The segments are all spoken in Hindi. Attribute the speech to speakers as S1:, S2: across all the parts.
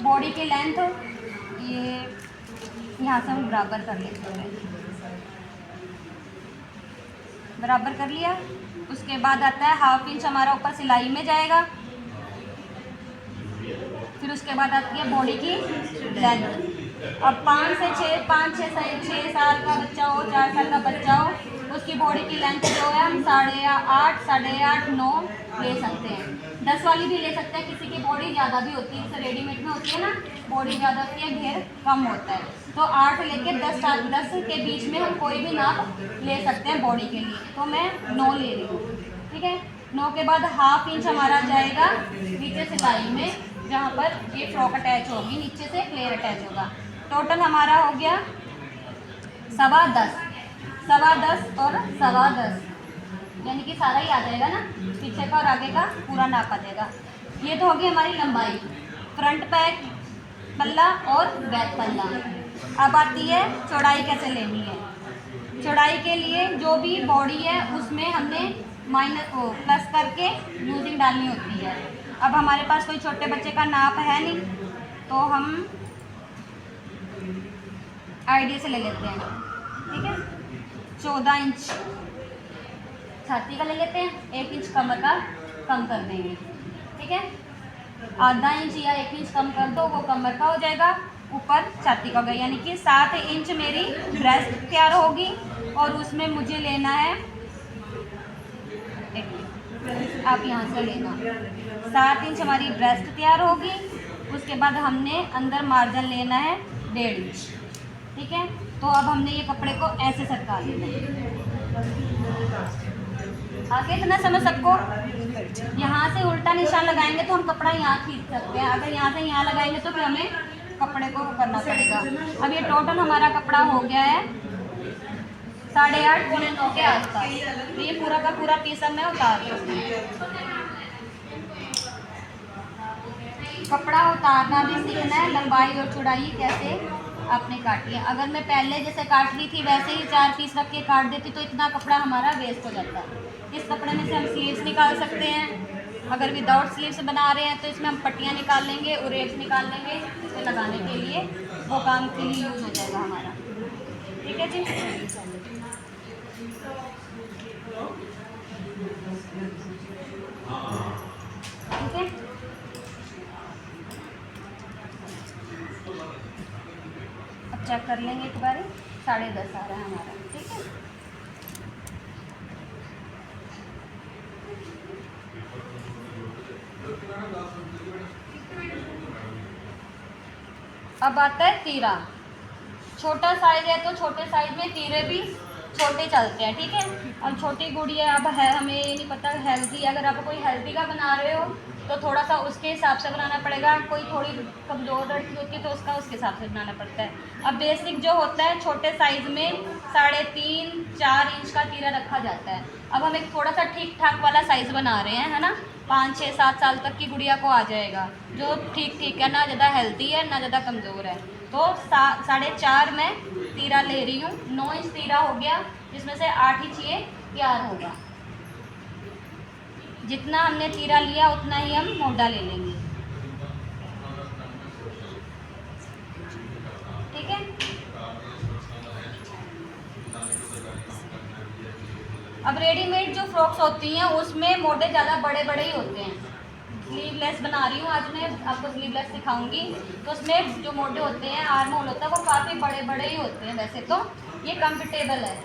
S1: बॉडी की लेंथ ये यहाँ से हम बराबर कर लेते हैं, बराबर कर लिया। उसके बाद आता है 1/2 इंच हमारा ऊपर सिलाई में जाएगा। फिर उसके बाद आती है बॉडी की लेंथ। अब 5 से 6 साल का बच्चा हो, 4 साल का बच्चा हो, उसकी बॉडी की लेंथ जो है हम 8.5, 8.5, 9 ले सकते हैं। 10 वाली भी ले सकते हैं, किसी की बॉडी ज़्यादा भी होती है, जैसे रेडीमेड में होती है ना, बॉडी ज़्यादा होती है, घेर कम होता है, तो 8 लेके 10 के बीच में हम कोई भी नाप ले सकते हैं बॉडी के लिए। तो मैं 9 ले रही हूँ, ठीक है। 9 के बाद 1/2 इंच हमारा जाएगा नीचे सिलाई में, जहाँ पर ये फ्रॉक अटैच होगी, नीचे से फ्लेयर अटैच होगा। टोटल हमारा हो गया 10.25, 10.25 और 10.25, यानी कि सारा ही आ जाएगा ना, पीछे का और आगे का पूरा नाप आ जाएगा। ये तो होगी हमारी लंबाई, फ्रंट बैक पल्ला और बैक पल्ला। अब आती है चौड़ाई कैसे लेनी है। चौड़ाई के लिए जो भी बॉडी है उसमें हमने प्लस करके यूजिंग डालनी होती है। अब हमारे पास कोई छोटे बच्चे का नाप है नहीं, तो हम आइडिया से ले लेते हैं, ठीक है। 14 इंच छाती का ले लेते हैं, 1 इंच कमर का कम कर देंगे, ठीक है। आधा इंच या 1 इंच कम कर दो, वो कमर का हो जाएगा, ऊपर छाती का हो गया, यानी कि 7 इंच मेरी ब्रेस्ट तैयार होगी। और उसमें मुझे लेना है, आप यहाँ से लेना, 7 इंच हमारी ब्रेस्ट तैयार होगी। उसके बाद हमने अंदर मार्जिन लेना है 1.5 इंच, ठीक है। तो अब हमने ये कपड़े को ऐसे सरका लेना है। आगे इतना समझ सबको, यहाँ से उल्टा निशान लगाएंगे तो हम कपड़ा यहाँ खींच सकते हैं, अगर यहाँ से यहाँ लगाएंगे तो फिर हमें कपड़े को करना पड़ेगा। अब ये टोटल हमारा कपड़ा हो गया है 8.5 पौने 9 के आसपास। तो ये पूरा का पूरा पीस मैं उतार रही हूँ। कपड़ा उतारना भी सीखना है, लंबाई और चौड़ाई कैसे आपने काटी है। अगर मैं पहले जैसे काट रही थी वैसे ही 4 पीस रख के काट देती तो इतना कपड़ा हमारा वेस्ट हो जाता। इस कपड़े में से हम स्लीव्स निकाल सकते हैं। अगर विदाउट स्लीव्स बना रहे हैं तो इसमें हम पट्टियाँ निकाल लेंगे, उरेब्स निकाल लेंगे, इसे लगाने के लिए वो काम के लिए यूज़ हो जाएगा हमारा, ठीक है जी। ठीक है, अब चेक कर लेंगे एक बार, 10.5 आ रहा है हमारा, ठीक है। अब आता है तीरा। छोटा साइज है तो छोटे साइज में तीरे भी छोटे चलते हैं, ठीक है। अब छोटी गुड़िया अब है, हमें ये नहीं पता हेल्दी, अगर आप कोई हेल्दी का बना रहे हो तो थोड़ा सा उसके हिसाब से बनाना पड़ेगा। कोई थोड़ी कमज़ोर लड़की होती है तो उसका उसके हिसाब से बनाना पड़ता है। अब बेसिक जो होता है छोटे साइज़ में 3.5-4 इंच का तीरा रखा जाता है। अब हम एक थोड़ा सा ठीक ठाक वाला साइज़ बना रहे हैं, है ना, 5, 6, 7 साल तक की गुड़िया को आ जाएगा, जो ठीक ठीक है, ना ज़्यादा हेल्दी है ना ज़्यादा कमज़ोर है। तो 4.5 में तीरा ले रही हूँ, 9 इंच तीरा हो गया, जिसमें से 8 इंच ये तैयार होगा। जितना हमने तीरा लिया उतना ही हम मोटा ले लेंगे, ठीक है। अब रेडीमेड जो फ्रॉक्स होती हैं उसमें मोटे ज़्यादा बड़े बड़े ही होते हैं। स्लीवलेस बना रही हूँ आज मैं, आपको स्लीवलेस सिखाऊंगी, तो उसमें जो मोटे होते हैं, आर्म होल होता है, वो काफ़ी बड़े बड़े ही होते हैं। वैसे तो ये कंफर्टेबल है,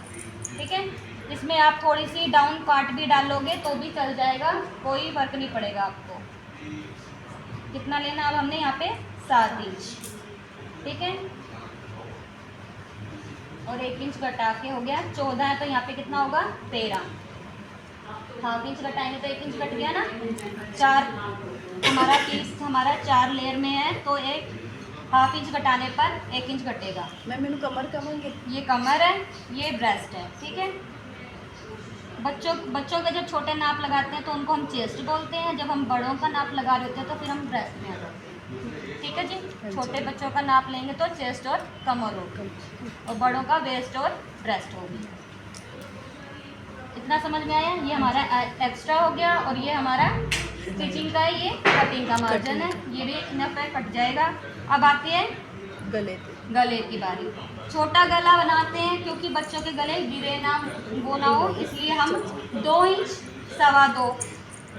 S1: ठीक है। इसमें आप थोड़ी सी डाउन पार्ट भी डालोगे तो भी चल जाएगा, कोई फर्क नहीं पड़ेगा आपको। कितना लेना अब हमने यहाँ पे 7 इंच, ठीक है। और 1 इंच घटा के हो गया 14 है, तो यहाँ पे कितना होगा 13। 1/2 इंच घटाएंगे तो 1 इंच घट गया ना। 4 हमारा पीस हमारा 4 लेयर में है, तो 1/2 इंच घटाने पर 1 इंच घटेगा।
S2: मैंने कमर
S1: ये कमर है, ये ब्रेस्ट है, ठीक है। बच्चों के जब छोटे नाप लगाते हैं तो उनको हम चेस्ट बोलते हैं, जब हम बड़ों का नाप लगा रहे होते हैं तो फिर हम ब्रेस्ट में आ जाते हैं, ठीक है जी। छोटे बच्चों का नाप लेंगे तो चेस्ट और कमर होगी, और बड़ों का वेस्ट और ब्रेस्ट होगी। इतना समझ में आया। ये हमारा एक्स्ट्रा हो गया और ये हमारा स्टिचिंग का है, ये कटिंग का मार्जिन है, ये भी इनफ है, कट जाएगा। अब आती है गले की बारी। छोटा गला बनाते हैं क्योंकि बच्चों के गले गिरे ना, वो ना हो, इसलिए हम 2 इंच 2.25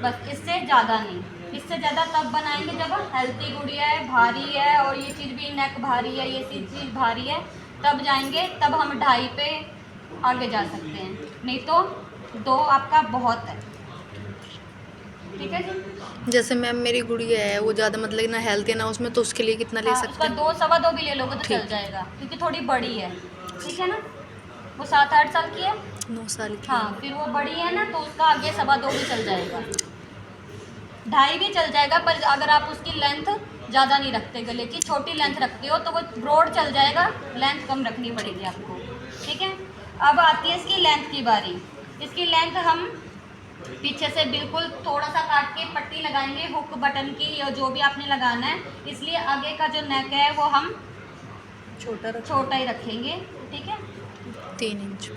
S1: बस, इससे ज़्यादा नहीं। इससे ज़्यादा तब बनाएंगे जब हेल्थी गुड़िया है, भारी है, और ये चीज़ भी नेक भारी है, ये चीज़ भारी है, तब जाएंगे, तब हम 2.5 पे आगे जा सकते हैं, नहीं तो 2 आपका बहुत है। ठीक है जी।
S2: जैसे मैम मेरी गुड़िया है वो ज़्यादा मतलब ना हेल्थ है ना उसमें, तो उसके लिए कितना ले
S1: हाँ,
S2: सकते
S1: उसका
S2: हैं?
S1: 2 2.25 भी ले लोगे तो चल जाएगा, क्योंकि थोड़ी बड़ी है। ठीक है ना, वो 7-8 साल की है।
S2: 9 साल की।
S1: हाँ, फिर वो बड़ी है ना, तो उसका आगे 2.25 भी चल जाएगा, 2.5 भी चल जाएगा। पर अगर आप उसकी लेंथ ज़्यादा नहीं रखते, गले की छोटी लेंथ रखते हो, तो वो ब्रॉड चल जाएगा, लेंथ कम रखनी पड़ेगी आपको। ठीक है, अब आती है इसकी लेंथ की बारी। इसकी लेंथ हम पीछे से बिल्कुल थोड़ा सा काट के पट्टी लगाएंगे हुक बटन की, या जो भी आपने लगाना है, इसलिए आगे का जो नेक है वो हम छोटा ही रखेंगे। ठीक है,
S2: 3 इंच।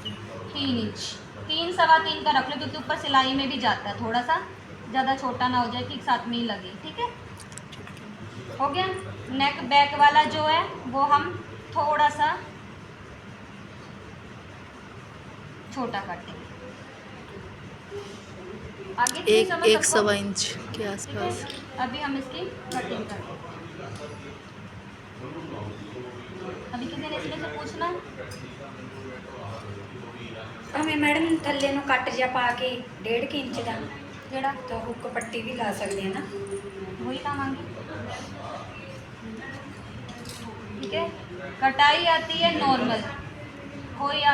S1: 3 इंच, 3 3.25 का रख लो, क्योंकि ऊपर सिलाई में भी जाता है, थोड़ा सा ज़्यादा छोटा ना हो जाए कि साथ में ही लगे। ठीक है, हो गया। नेक बैक वाला जो है वो हम थोड़ा सा छोटा काटेंगे, आगे नहीं समझ
S2: 1
S1: सबको?
S2: 1.25 इंच के
S1: ठीक है,
S2: आसपास।
S1: अभी हम इसकी कटिंग करेंगे। अभी किसी ने इसमें से पूछना है?
S3: हमें मैडम थल्ले ਨੂੰ ਕੱਟ ਜਾ ਪਾ ਕੇ 1.5 ਇੰਚ ਦਾ
S1: जेड़ा
S3: ਤਾਂ ਹੁੱਕ ਪੱਟੀ ਵੀ ਲਾ ਸਕਦੇ ਆ ਨਾ।
S1: वही काम आगे। ठीक है, कटाई आती है नॉर्मल, कोई आप